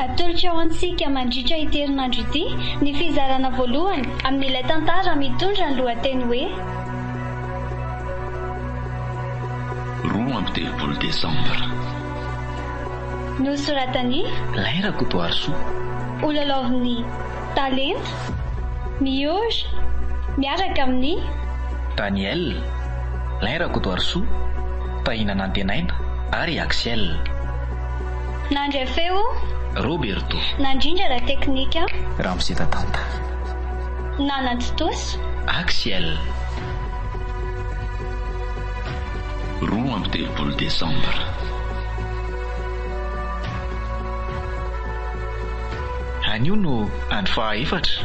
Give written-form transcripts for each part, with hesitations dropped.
Atolotra ho antsika mandritra ity herinandro ity ny fizarana voalohany amin'ilay tantara mitondra ny lohateny hoe Roa amby telopolo desambra. Nosoratany Laira Kotoarsoa. olalaoviny talenta miory miaraka amin'ny Daniel Laira Kotoarsoa, Tahina Nantenaina ary Axel. nandray feo Roberto nandrindra la teknika Ramsetatanta nanantotoso Axel. Roa amby telopolo desambra. Anio no Andro Fahaefatra.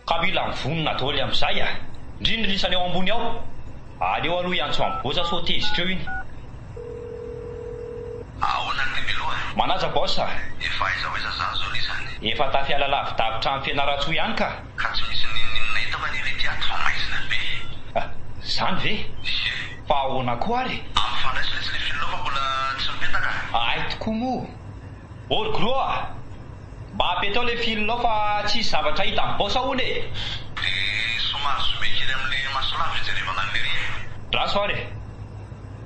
Kabila amin'ny vonina daholo amin'izay indrindra isany eo ambony ao. Aleo aloha iantso amin'ny bosa sao tezitra eo iny. Ahoana ny biloa? Manaja bosa. Efa aiza ho aiza zany zao isany. Efa tafiala lavidavitra amin'ny fianaratsoa ihany ka. Ka tsy misy ninay tapany irety ato fa maizina be. Zany ve? Fa ahoana koa ary? Amin'ny fandraisilesy ilay filao fa mbola tsy mipetaka. Ay tokoa moa. Olo groa. Mba apetao ilay filao fa tsisy zavatra hita amin'ny bosa hono e. Dia somary zomey kely amin'ilay masolava ijerevana an'lery. Raso ary.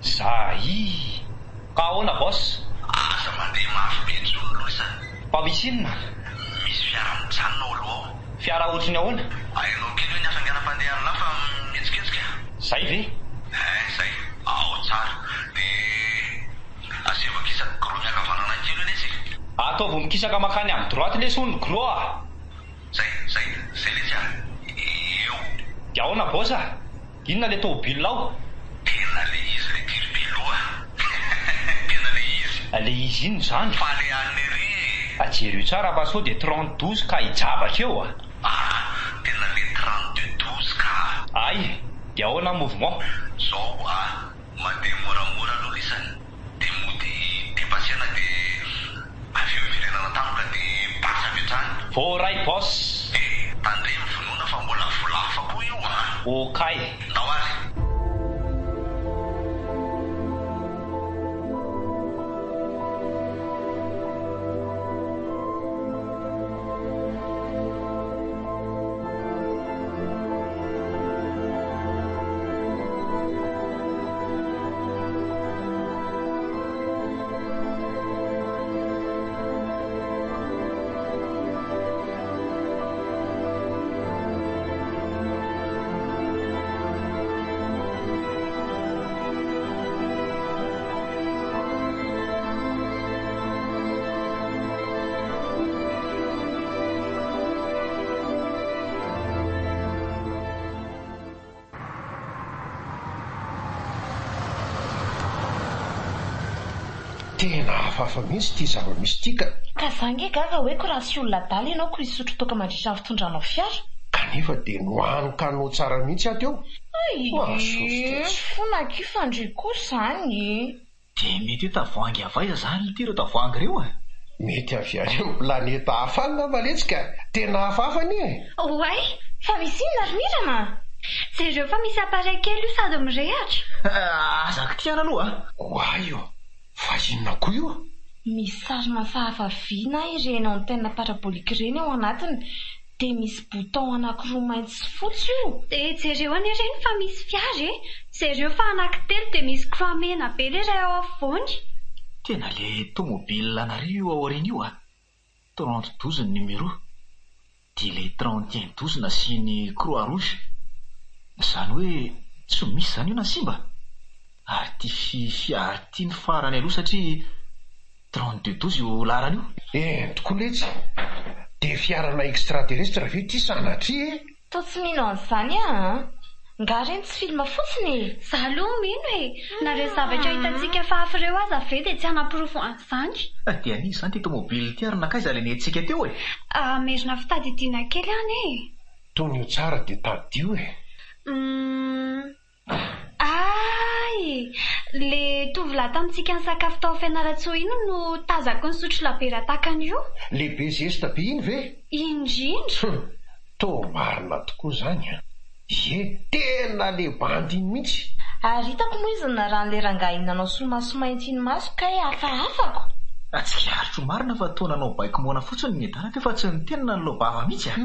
Zay. Ka ahoana boss? Asa mandeha mafy be intsony aloha isany. Fa misy inona? Misy fiara mitsanona olo ao. Fiara ohatriny ahoana? Hainao kely hoe ny asanganam-pandehanana fa mitsiketsika. Zay ve? Zay. Ao tsara. Dia asevako isaka gro miakavanana kely eny isika. Ataovy mikisaka makany amin'ny droite le sony groa. Zay le tsara. Eo. Dia ahoana bosa? Inona le tomobilinao? Tena le izy le tirobiloa. Tena le izy. Le izy ino zany? Fa le an'ery. Ajery io tsara fa sao dia 30-12 ka hijabatra eo Tena le 32-12 ka. Ay, dia ahoana mouvement? Zao mandeha moramora aloha isany. Dia mody depasiana dia avy eo iverenana tampoka dia basa metrany. Voaray boss. Tandre mivonoana fa mbola volafa koa io Okay. Ndao ary. Tena hafahafa mihitsy ity zava-misy tika. Ka zange gaga hoe ko raha sy olona daly ianao ko isotro toka mandritra ny fitondranao fiara. Kanefa dia nohaniko anao tsara mihitsy ato eo. Fonako io fandry koa zany. Dia mety hoe tavoahangy avaiza zany ity ireo tavoahangy ireo Mety avy any amin'ny planeta hafa any na valetsika. Tena hafahafa ni oay Fa misy inona ry mirana? jereo fa misy appareil kely io sady mirehatra. Azaka tiana aloha Oay io. Fa inona koa io? Misy sarina fahafaviana ireny antenne parabolika ireny ao anatiny. Dia misy bouton anankiroa mainty sy fotsy io. Dia jereo an'ireny fa misy fiara jereo fa anankitelo dia misy croix mena be le iray ao afovoany. Tena le tomobile anareo ao aoriana io 30-12 ny numéro. Dia le 31-12 nasiany croix rouge. Zany hoe tsy misy zany io na simba. Ary ty fiara ty ny farany aloha satria 32-12 io larany io. Tokoa letsy. Dia fiarana extraterrestre ve ty sanatria Tô tsy mino an'izany nga reny tsy filma fotsiny. Zaloha mino nareo zavatra hitantsika fa hafa ireo aza ve dia tsy hanapirofo an'izany. Dia anisy zany ty tomobile ty ary nakaiza le nentsika teo merina fitadidiana kely any Tony io tsara dia tadio Ay, le tovolahy tamintsika ny sakafo tao fianaratsoa ino no tazako ny sotro labera takan'io. Lehibe zesta be iny ve? Indrindra. Tô marina tokoa zany Tena le bandy iny mihitsy. Ary hitako moa izy na raha n'le rangahinanao solomaso mainty iny maso kay hafahafako. Atsika haritro marina fa taonanao baiko moana fotsiny ny dana fa tsy ny tenana ny lobava mihitsy a.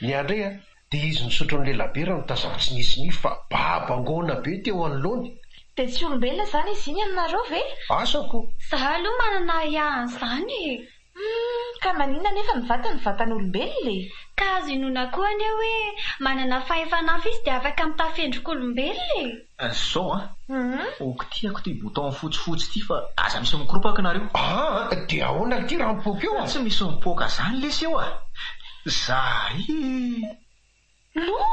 Ny andray a dia izy nisotro ny lelabera no tazavitsy nisy fa babangona be teo anoloany. Dia tsy olombelona izany izy iny aminareo ve? Asako. Zaho aloha manana iahany izany. Ka manina nefa ny vatany olombelona. Ka azo inona koa anie hoe manana fahefanafo izy dia afaka mitafendrik'olombelona. Zao a okitiako ty bouton fotsifotsy ty fa aza misy mikropaka nareo. Dia ahoana ty raha mipoaka eo a? Tsy misy mipoaka zany lesy eo a. Zay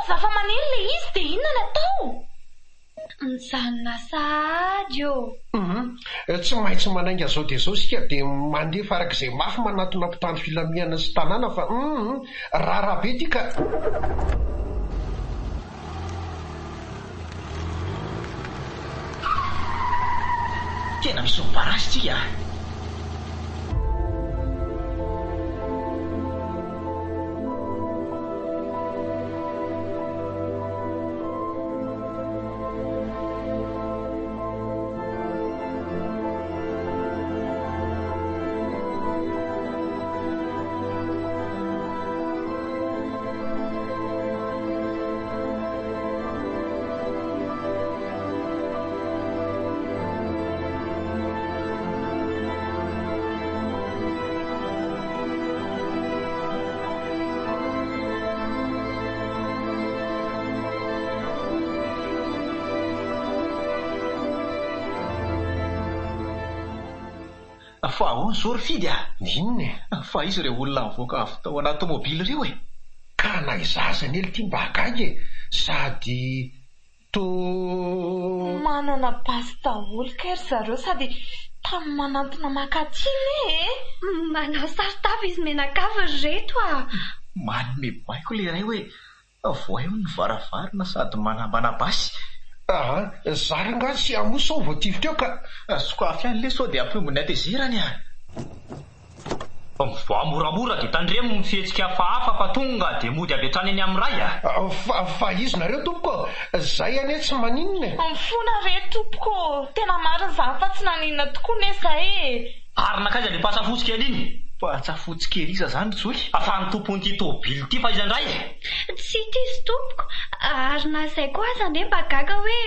Zafa manery le izy dia inona no atao? Mijanona sady eo. Tsy maintsy manainga zao dia zao sika dia mandefa arak'izay mafy manatona mpitandro filamiana sy tanàna fa rara be ty ka. Tena misy miparasy tsika. Fa ahoana zao ry fidy a? Inona? Fa izy ireo olona mivoaka avy tao anaty tômôbily ireo e. Ka na izazany ely ty mba hagaga e. Sady manana basy daholo kay ry zareo sady tamin'ny manantona makatsiny e. Manao saritava izy menakava reto a. Manome baiko le iray hoe voaeo ny varavarana sady manambana basy. Zary nga sy amoso ao voatifitra eo ka sokafy any le sao dia ampiombony atezerany a. Voamoramora dia tandremo mifihetsika hafahafa fa tonga dia mody avy hatrany eny amin'ny ray a. Fa izy nareo tompoko zay anie tsy maninona. Mifona re tompoko tena marina zaho fa tsy naninona tokoa nesa e. Arina kaiza le patsafotsika ely iny. Patsafotsika ery iza zany joly. Afa ny tompon'ity tôbily ity fa izandray e. Tsy tisy tompoko. Arina izay koa aza ne mba gaga hoe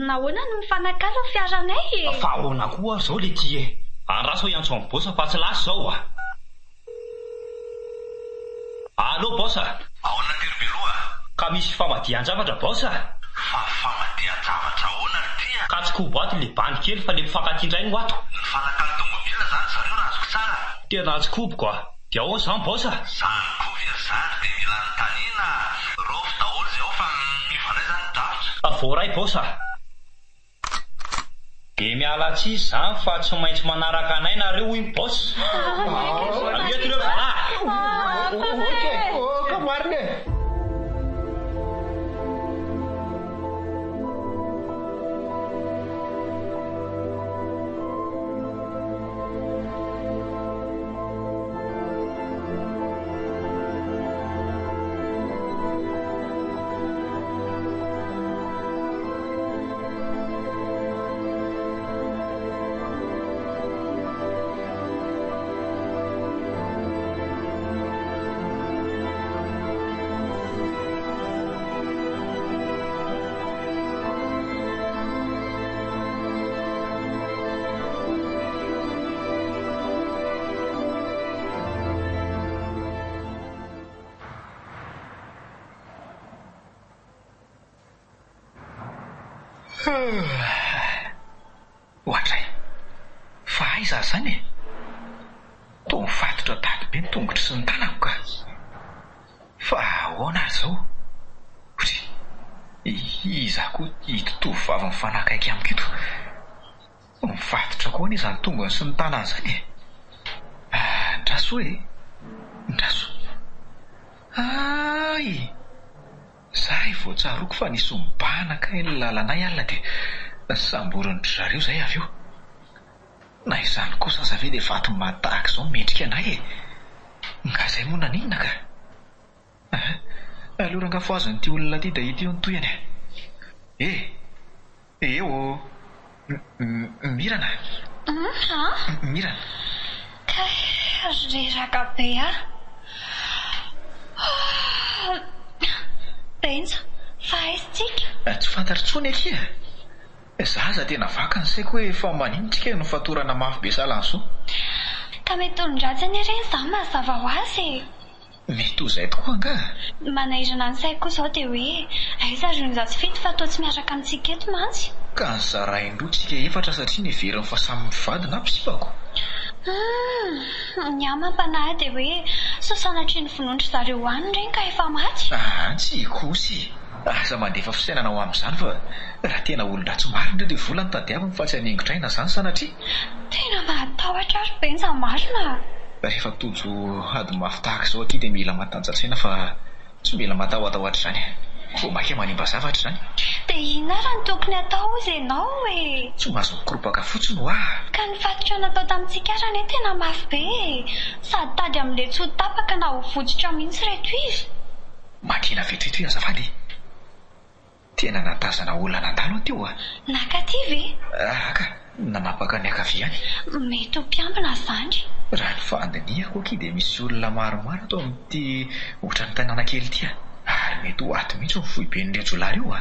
nahoana no mifanakalo ny fiaranay e. Fa ahoana koa zao le ty e. Andraso iantso amin'ny bosa fa tsy lasy zao a. Allo bosa. Ahoana ty ry beloa? Ka misy famadihan-javatra bosa? Fa famadihan-javatra ahoana ry ty a? Ka tsy kobo ato le bandy kely fa le mpifankatindray no ato. Ny fanakalo tômôbila zany zareo raha azoko tsara. Tena tsy kobo koa. Dia ahoana zany bosa? Zany koa ve zany dia mila notaniana rofy daholo zay ao fa mivandray zany ny davitra. Voaray bosa. Dia miala tsisy zany fa tsy maintsy manaraka anay nareo iny bos. Aletreo Raha. Ka marina e. Ohatray fa aiza zany e. Toa mifatotra tady be ny tongotry sy ny tanako ka. Fa ahoana ary zao? Iza koa itotovy vavy mifanakaiky amiko ito. Mifatotra koa ny izany tongony sy ny tanany zany e. Ndraso e. Ndraso. Ay zahay vao tsaroko fa nisy mibahana kay ny lalanay alina dia samborony zareo zay avy eo. Na izany kosa aza ve dia vato matahaka izao mendrika anay e. Nga zay moa naninona ka? Alorangafazany ty olona ty da ity eo ny toyany. Eo mirana. Mirana. Reraka be Benja, fa aisintsika. Tsy fantary tsony aky zaza tena vaka ny saiko hoe fa manintsika no fatorana mafy be salanso. Ka mety olon-dratsany ireny izany mazava ho azy. Mety ho izay tokoa anga. Manahirana ny saiko izao dia hoe aiza ry ny zatsifety fa toa tsy miaraka amintsika eto mantsy. Ka ny zaraindroa tsika efatra satria niveriny fa samy mivady na mpisipako. Ny amam-panahy dia hoe sosanatry ny vonondry zareo any ireny ka efa maty. Tsy kosy. Aza mandefa fisainana ao amin'izany fa raha tena olon-dratsy marina dia volany tadiaviny fa tsy haningotraina izany sanatria. Tena mahatahotra ary Benja marina. Rehefa tojo ady mafy tahaka izao aty dia mila matanjatsaina fa tsy mila matahoatahoatra izany. Vao maika manimba zavatra izany. Dia inona raha ny tokony atao ozy ianao hoe? Tsy mahazo mikoropaka fotsiny ho Ka ny fatotra natao tamintsika ary anie tena mafy be. Sady tady amin'ilay tsy ho tapaka na ho votsitra mihitsy reto izy. Makina vetreto azafady. Tena natazana olona nandalo antio Nakaty ve? Aka, nanapaka ny akaviany. Mety ho mpiambina izany. Raha ny fandiniako aky dia misy olona maromaro atao amin'ity ohatran'ny tanàna kely ity ary mety ho aty mihitsy ny fohiben'ireo jolary io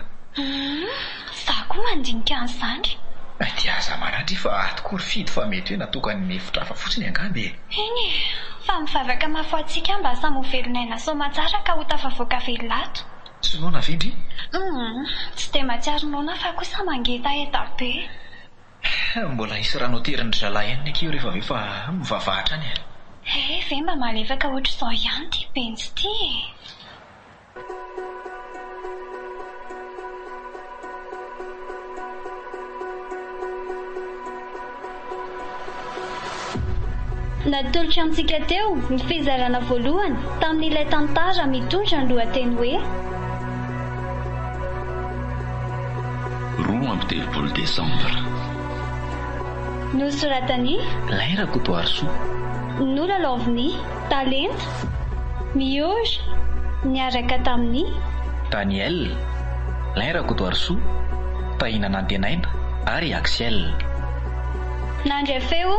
Zaho koa mandinika an'izany. Dia aza manatry fa atoko fidy fa mety hoe natokany mefitra hafa fotsiny angambe. Eny fa mivavaka mafoantsika mba samy ho velonaina soma tsara ka ho tafavoaka velato. Tsy noana vendry? Tsy dia matsiaro noana fa kosa mangetaeta be. Mbola hisy ranoterin'ny zalahy ihany akeo rehefa ve fa mivavahatra any ve mba malefaka ohatr'izao ihany ty Benjy ty. Natolotra antsika teo ny fizarana voalohany tamin'ilay tantara mitondra ny lohateny hoe Roa amby telopolo Desambra. Nosoratany Lairakotoarso Nolalaoviny Talenta Miory niaraka tamin'ny Daniel Lairakotoarso Tahinanantenaina ary Axel. Nandray feo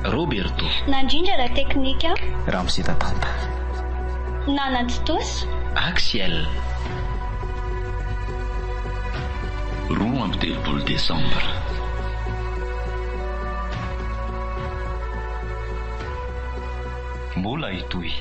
Roberto. Nandrindra la teknika Ramsetatanta. Nanantotoso Axel. Roa amby telopolo Desambra. Mbola hitohy